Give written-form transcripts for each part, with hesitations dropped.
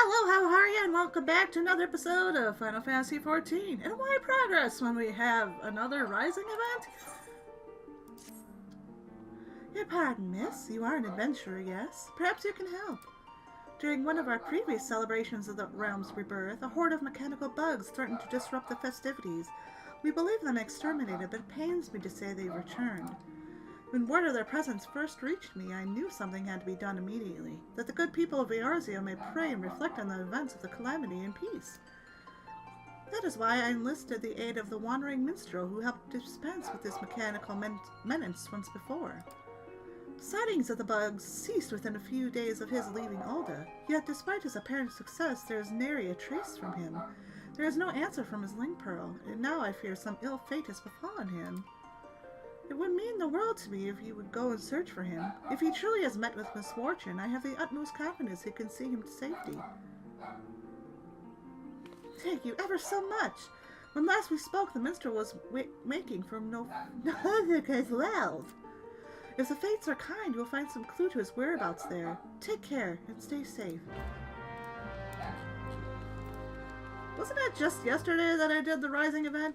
Hello, how are you? And welcome back to another episode of Final Fantasy XIV. And why progress when we have another Rising event? Your pardon, miss. You are an adventurer, yes? Perhaps you can help. During one of our previous celebrations of the realm's rebirth, a horde of mechanical bugs threatened to disrupt the festivities. We believe them exterminated, but it pains me to say they returned. When word of their presence first reached me, I knew something had to be done immediately, that the good people of Eorzea may pray and reflect on the events of the calamity in peace. That is why I enlisted the aid of the Wandering Minstrel, who helped dispense with this mechanical menace once before. Sightings of the bugs ceased within a few days of his leaving Ul'dah, yet despite his apparent success, there is nary a trace from him. There is no answer from his link pearl, and now I fear some ill fate has befallen him. It would mean the world to me if you would go and search for him. If he truly has met with misfortune, I have the utmost confidence he can see him to safety. Thank you ever so much. When last we spoke, the minstrel was making from Novick as well. If the fates are kind, you will find some clue to his whereabouts there. Take care and stay safe. Wasn't it just yesterday that I did the Rising event?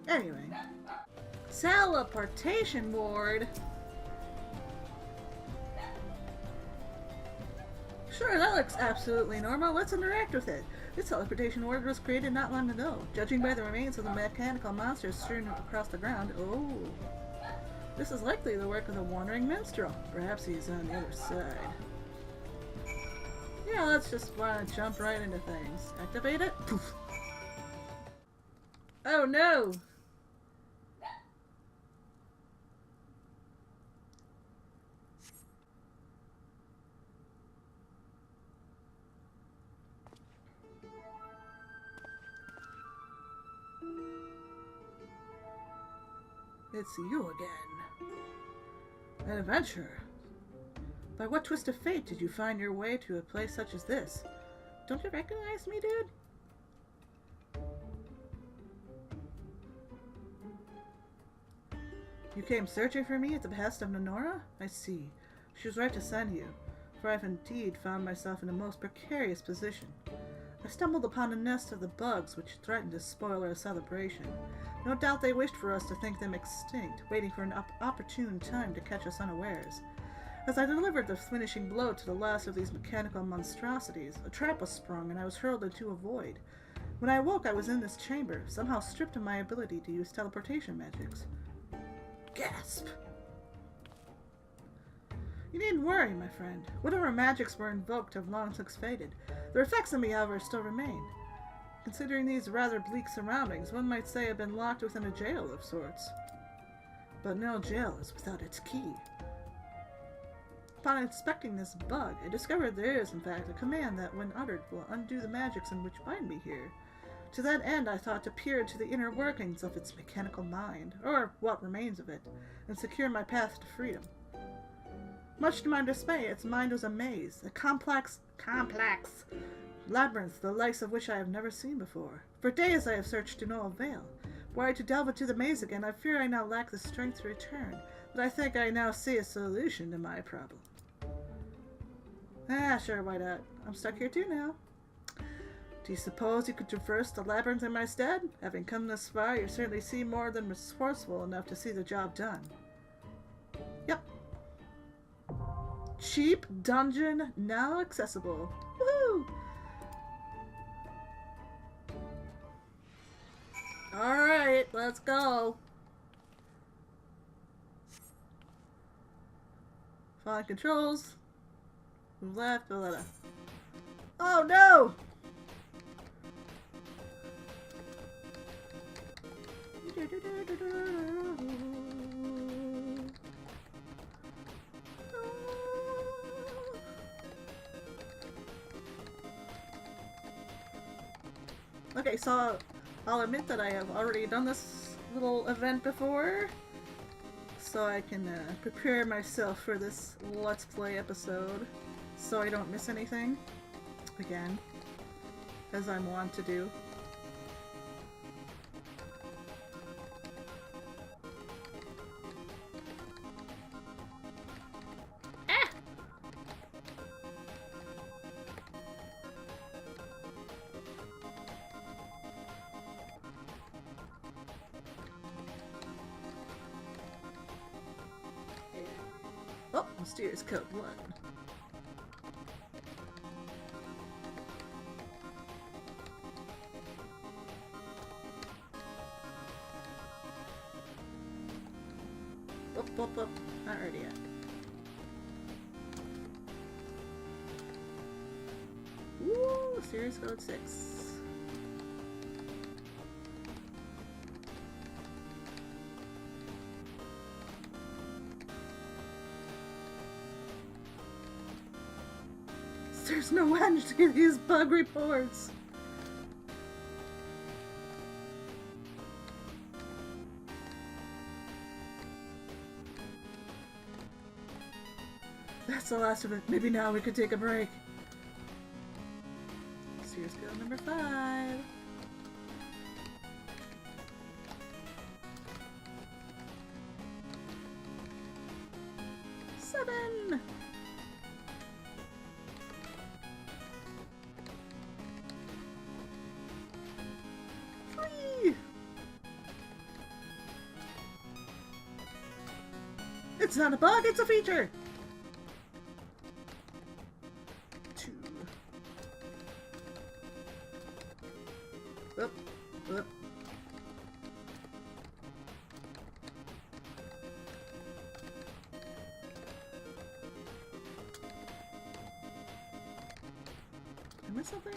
Anyway. Teleportation ward. Sure, that looks absolutely normal. Let's interact with it. This teleportation ward was created not long ago. Judging by the remains of the mechanical monsters strewn across the ground, this is likely the work of the Wandering Minstrel. Perhaps he's on the other side. Yeah, let's just want to jump right into things. Activate it. Poof. Oh no! It's you again. An adventurer. By what twist of fate did you find your way to a place such as this? Don't you recognize me, dude? You came searching for me at the behest of Nonora? I see. She was right to send you, for I've indeed found myself in a most precarious position. I stumbled upon a nest of the bugs which threatened to spoil our celebration. No doubt they wished for us to think them extinct, waiting for an opportune time to catch us unawares. As I delivered the finishing blow to the last of these mechanical monstrosities, a trap was sprung and I was hurled into a void. When I awoke, I was in this chamber, somehow stripped of my ability to use teleportation magics. Gasp! You needn't worry, my friend. Whatever magics were invoked have long since faded. The effects on me, however, still remain. Considering these rather bleak surroundings, one might say I've been locked within a jail of sorts. But no jail is without its key. Upon inspecting this bug, I discovered there is, in fact, a command that, when uttered, will undo the magics in which bind me here. To that end, I thought to peer into the inner workings of its mechanical mind, or what remains of it, and secure my path to freedom. Much to my dismay, its mind was a maze, a complex labyrinth, the likes of which I have never seen before. For days I have searched to no avail. Were I to delve into the maze again, I fear I now lack the strength to return, but I think I now see a solution to my problem. Sure, why not? I'm stuck here too now. Do you suppose you could traverse the labyrinth in my stead? Having come this far, you certainly seem more than resourceful enough to see the job done. Yep. Cheap dungeon now accessible. Woohoo! Alright, let's go. Following controls. Move left, go left. Oh no! Okay, so I'll admit that I have already done this little event before, so I can prepare myself for this Let's Play episode, so I don't miss anything, again, as I'm wont to do. Oh, mysterious code 1. Whoop. Not ready yet. Woo! Serious code 6. There's no end to these bug reports. That's the last of it. Maybe now we could take a break. Serious code number 5. Seven. It's not a bug, it's a feature! 2. Whoop. I missed something?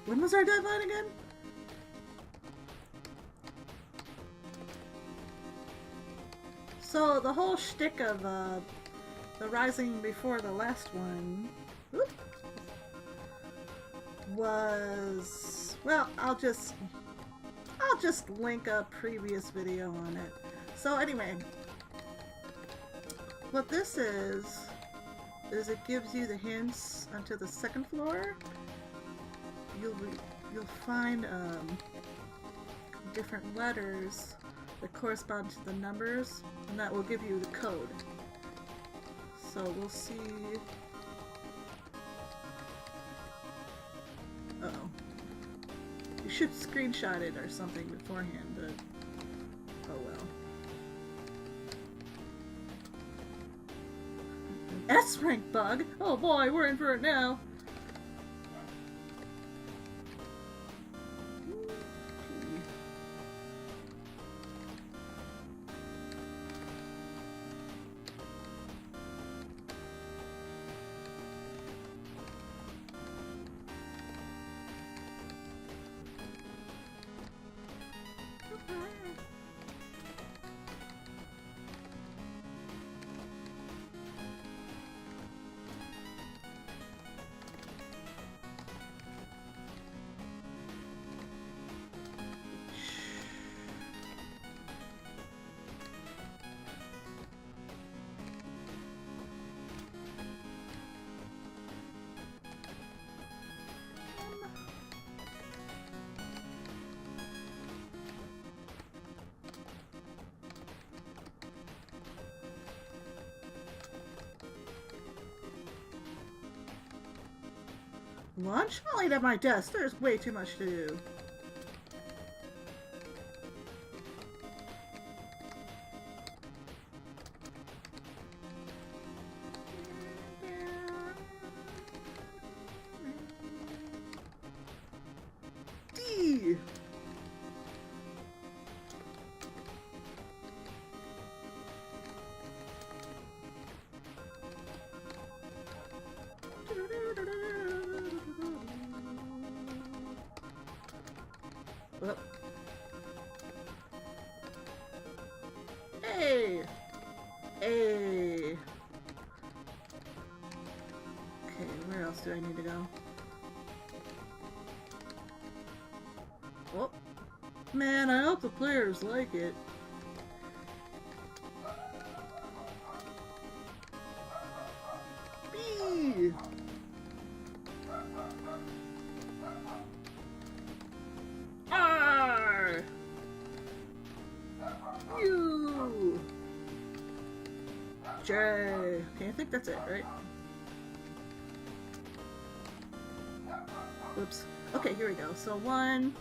When was our deadline again? So the whole shtick of the rising before the last one was, well, I'll just link a previous video on it. So anyway, what this is it gives you the hints onto the second floor. You'll find different letters that correspond to the numbers, and that will give you the code. So we'll see. Uh-oh. You should screenshot it or something beforehand, but oh well. An S rank bug? Oh boy, we're in for it now. Lunch? I'll eat at my desk. There's way too much to do. D. Well. Hey! Hey! Okay, where else do I need to go? Oh! Man, I hope the players like it. B! R! U! J! Okay, I think that's it, right? Oops. Okay, here we go. So 1,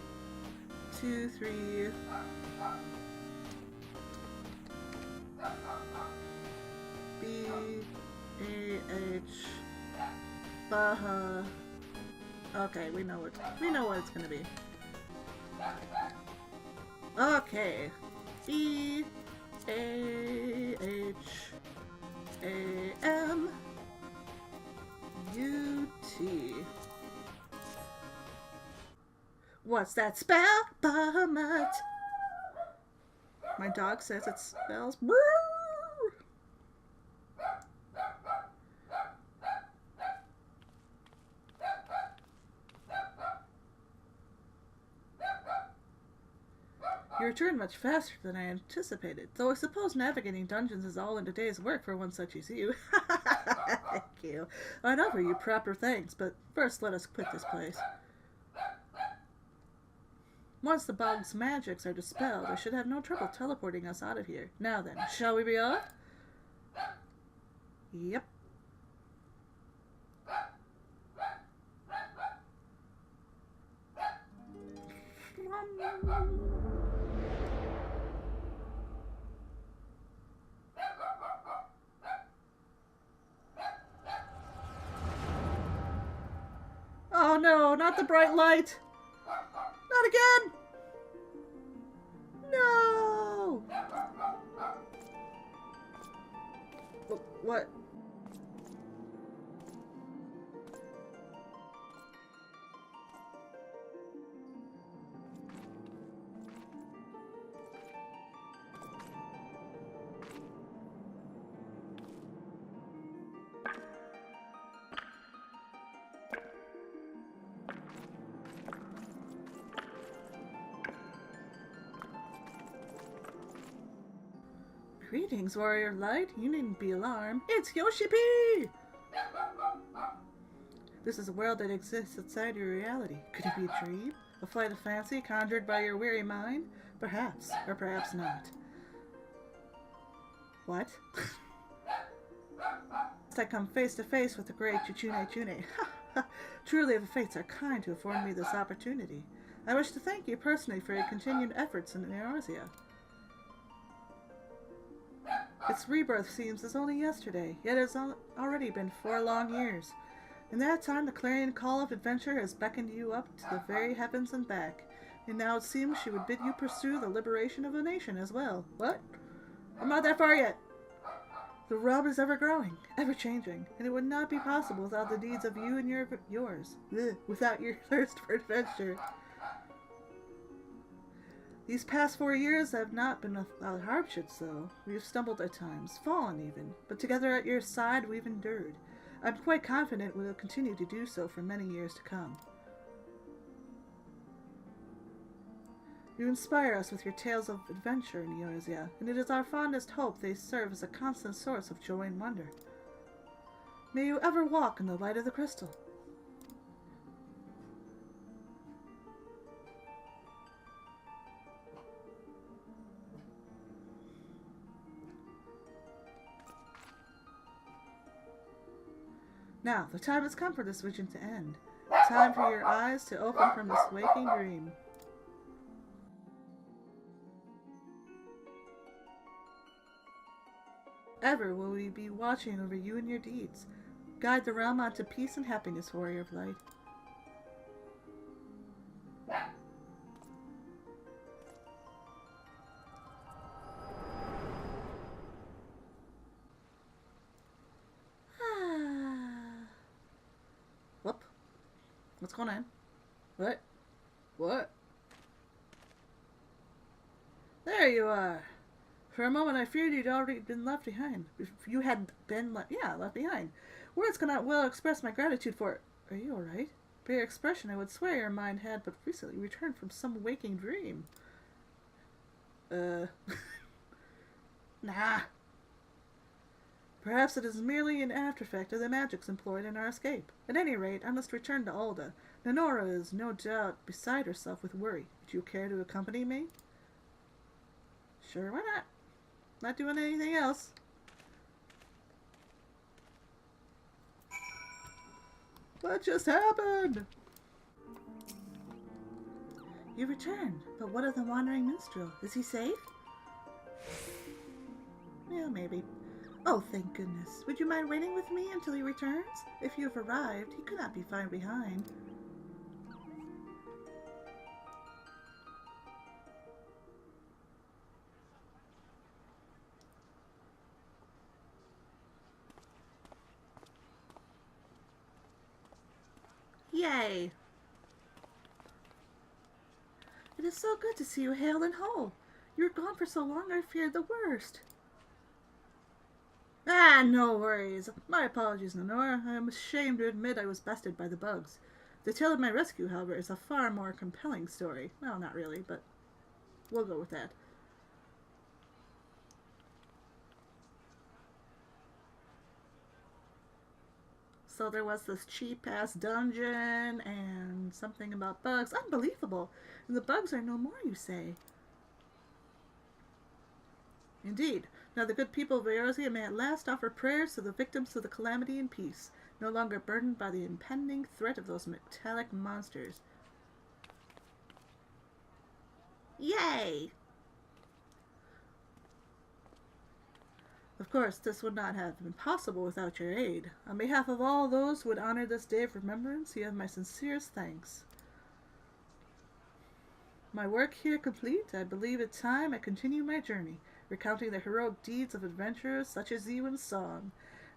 2, 3, B-A-H Baha. Okay, we know what it's gonna be. Okay. B-A-H-A-M-U-T. What's that spell? Bahamut. My dog says it spells brrr. You returned much faster than I anticipated, though I suppose navigating dungeons is all in a day's work for one such as you. Thank you. I'd offer you proper thanks, but first let us quit this place. Once the bog's magics are dispelled, I should have no trouble teleporting us out of here. Now then, shall we be off? Yep. Oh no, not the bright light! Not again! No! What? Greetings, Warrior Light. You needn't be alarmed. It's Yoshi P! This is a world that exists outside your reality. Could it be a dream? A flight of fancy conjured by your weary mind? Perhaps, or perhaps not. What? I come face to face with the great Chuchune. Truly the fates are kind to afford me this opportunity. I wish to thank you personally for your continued efforts in Eorzea. Its rebirth seems as only yesterday, yet it has already been 4 long years. In that time, the clarion call of adventure has beckoned you up to the very heavens and back, and now it seems she would bid you pursue the liberation of a nation as well. What? I'm not that far yet! The realm is ever growing, ever changing, and it would not be possible without the deeds of you and yours. Ugh, without your thirst for adventure. These past 4 years have not been without hardships, though. We have stumbled at times, fallen even, but together at your side we've endured. I'm quite confident we will continue to do so for many years to come. You inspire us with your tales of adventure in Eorzea, and it is our fondest hope they serve as a constant source of joy and wonder. May you ever walk in the light of the crystal. Now, the time has come for this vision to end. Time for your eyes to open from this waking dream. Ever will we be watching over you and your deeds. Guide the realm onto peace and happiness, Warrior of Light. Whoop. What's going on? What? What? There you are. For a moment I feared you'd already been left behind. If you had been left behind. Words cannot well express my gratitude for it. Are you alright? By your expression, I would swear your mind had but recently returned from some waking dream. Nah. Perhaps it is merely an after-effect of the magics employed in our escape. At any rate, I must return to Alda. Nonora is no doubt beside herself with worry. Would you care to accompany me? Sure, why not? Not doing anything else. What just happened? You returned, but what of the Wandering Minstrel? Is he safe? Yeah, maybe. Oh, thank goodness. Would you mind waiting with me until he returns? If you have arrived, he could not be far behind. Yay! It is so good to see you hale and whole. You were gone for so long I feared the worst. Ah, no worries. My apologies, Lenore. I am ashamed to admit I was bested by the bugs. The tale of my rescue, however, is a far more compelling story. Well, not really, but we'll go with that. So there was this cheap-ass dungeon and something about bugs. Unbelievable! And the bugs are no more, you say? Indeed. Now the good people of Eorzea may at last offer prayers to the victims of the calamity in peace, no longer burdened by the impending threat of those metallic monsters. Yay! Of course, this would not have been possible without your aid. On behalf of all those who would honor this day of remembrance, you have my sincerest thanks. My work here complete, I believe it time I continue my journey, recounting the heroic deeds of adventurers such as you in song.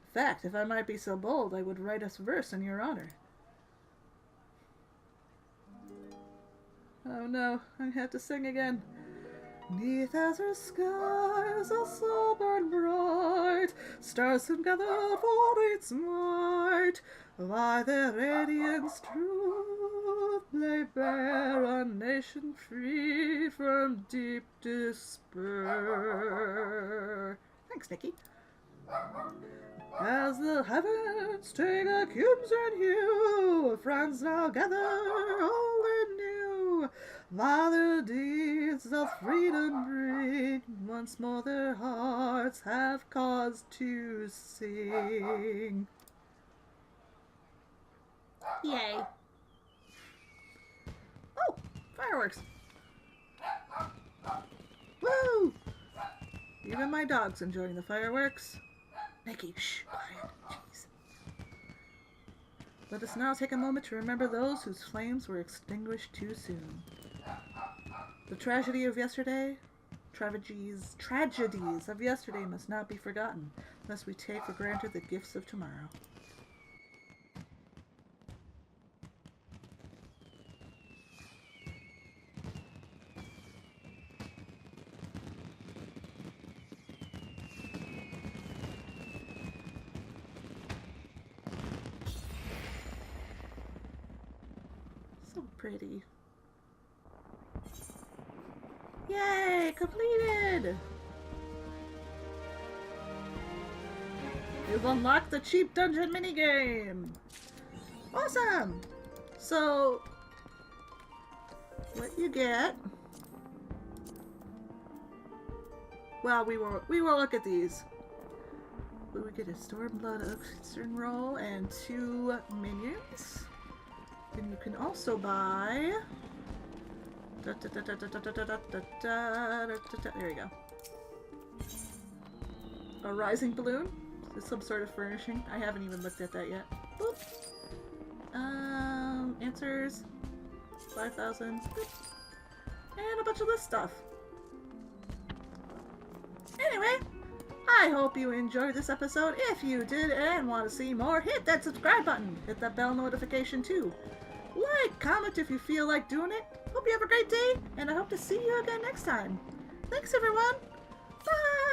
In fact, if I might be so bold, I would write a verse in your honor. Oh no, I have to sing again. 'Neath azure skies a soul burned bright, stars soon gathered for its might. By their radiance truth lay bare a nation free from deep despair. Thanks, Nikki. As the heavens take a crimson hue, friends now gather all anew. While the deeds of freedom bring, once more their hearts have cause to sing. Yay. Oh, fireworks. Woo! Even my dog's enjoying the fireworks. Nikki, shh, quiet. Jeez. Let us now take a moment to remember those whose flames were extinguished too soon. The tragedies of yesterday must not be forgotten, lest we take for granted the gifts of tomorrow. So pretty. Yay! Completed! You've unlocked the cheap dungeon minigame! Awesome! So, what you get... Well, we will look at these. We get a Stormblood Oxygen Roll and 2 minions. Then you can also buy... There we go. A rising balloon. There's some sort of furnishing. I haven't even looked at that yet. Boop. Answers. 5,000. And a bunch of this stuff. Anyway, I hope you enjoyed this episode. If you did and want to see more, hit that subscribe button. Hit that bell notification too. Like, comment if you feel like doing it. Hope you have a great day, and I hope to see you again next time. Thanks, everyone. Bye!